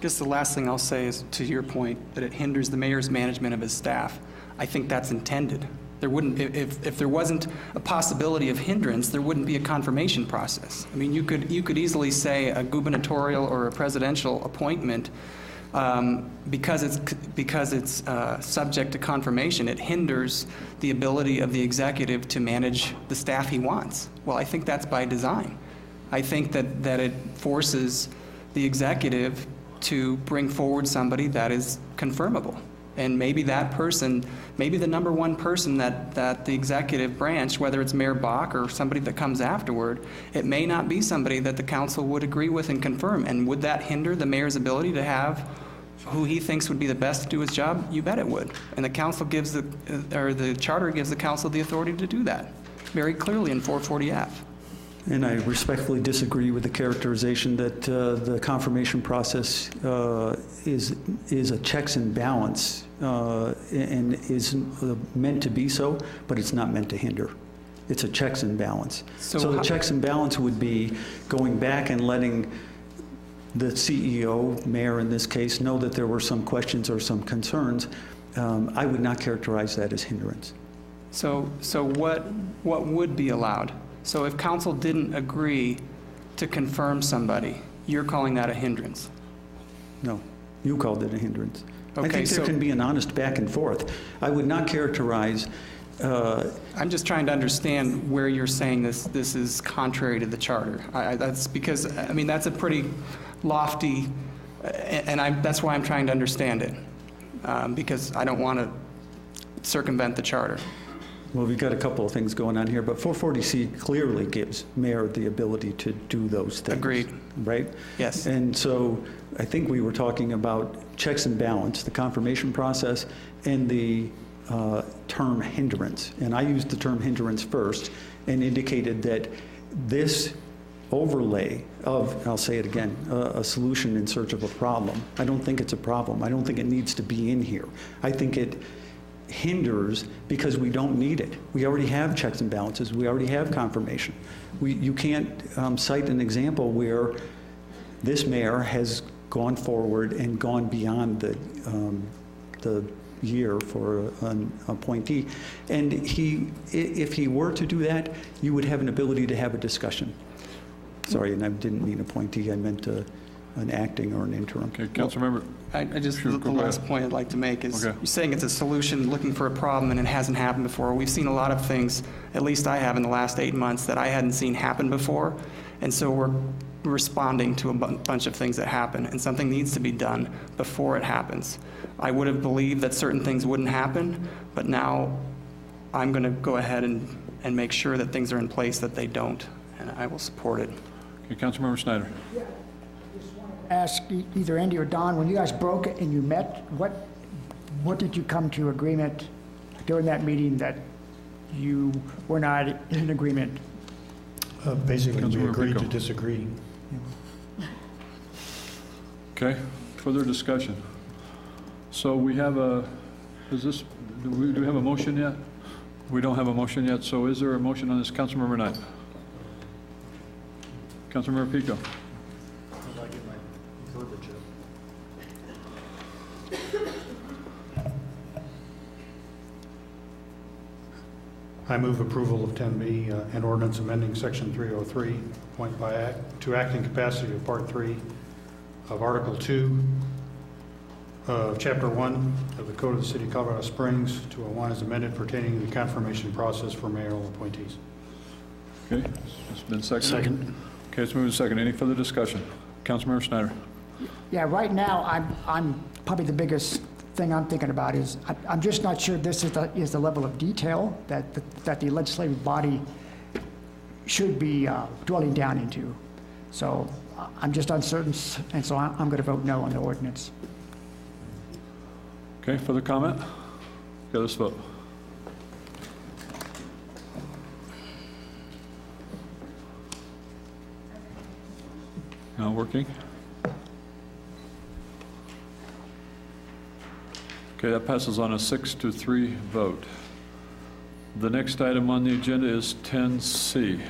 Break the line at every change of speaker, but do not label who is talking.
I guess the last thing I'll say is, to your point, that it hinders the mayor's management of his staff. I think that's intended. There wouldn't, if there wasn't a possibility of hindrance, there wouldn't be a confirmation process. I mean, you could easily say a gubernatorial or a presidential appointment, because it's subject to confirmation, it hinders the ability of the executive to manage the staff he wants. Well, I think that's by design. I think that it forces the executive to bring forward somebody that is confirmable. And maybe that person, maybe the number one person that the executive branch, whether it's Mayor Bach or somebody that comes afterward, it may not be somebody that the council would agree with and confirm. And would that hinder the mayor's ability to have who he thinks would be the best to do his job? You bet it would. And the council gives the charter gives the council the authority to do that very clearly in 440F.
And I respectfully disagree with the characterization that the confirmation process is a checks and balance and is meant to be so, but it's not meant to hinder. It's a checks and balance. So the checks and balance would be going back and letting the CEO, mayor in this case, know that there were some questions or some concerns. I would not characterize that as hindrance.
So what would be allowed? So if council didn't agree to confirm somebody, you're calling that a hindrance?
No, you called it a hindrance.
Okay,
I think there can be an honest back and forth. I would not characterize.
I'm just trying to understand where you're saying this is contrary to the charter. That's because, I mean, that's a pretty lofty, and that's why I'm trying to understand it, because I don't want to circumvent the charter.
Well, we've got a couple of things going on here, but 440C clearly gives mayor the ability to do those things.
Agreed.
Right?
Yes.
And so I think we were talking about checks and balance, the confirmation process, and the term hindrance. And I used the term hindrance first and indicated that this overlay of, I'll say it again, a solution in search of a problem. I don't think it's a problem. I don't think it needs to be in here. I think it hinders because we don't need it. We already have checks and balances. We already have confirmation. You can't cite an example where this mayor has gone forward and gone beyond the year for an appointee. And if he were to do that, you would have an ability to have a discussion. Sorry, and I didn't mean appointee. I meant an acting or an interim.
Okay, Councilmember.
The last point I'd like to make is, you're saying it's a solution looking for a problem and it hasn't happened before. We've seen a lot of things, at least I have in the last 8 months, that I hadn't seen happen before. And so we're responding to a bunch of things that happen, and something needs to be done before it happens. I would have believed that certain things wouldn't happen, but now I'm going to go ahead and make sure that things are in place that they don't, and I will support it.
Okay, Councilmember Snyder.
Yeah. Ask either Andy or Don, when you guys broke it and you met, what did you come to agreement during that meeting that you were not in agreement?
Basically, we agreed to disagree.
Okay, further discussion. So we have do we have a motion yet? We don't have a motion yet, so is there a motion on this? Councilmember Knight. Councilmember Pico.
I move approval of 10B, an ordinance amending Section 303, appoint by act to acting capacity of Part 3 of Article 2 of Chapter 1 of the Code of the City of Colorado Springs, 201 as amended, pertaining to the confirmation process for mayoral appointees.
Okay, it's been seconded.
Second.
Okay, it's moved and second. Any further discussion? Councilmember Snyder.
Yeah, right now, I'm probably the biggest thing I'm thinking about is I'm just not sure this is the level of detail that the legislative body should be dwelling down into. So I'm just uncertain, and so I'm going to vote no on the ordinance.
Okay, further comment? Okay, let's vote. Not working? Okay, that passes on a 6-3 vote. The next item on the agenda is 10C.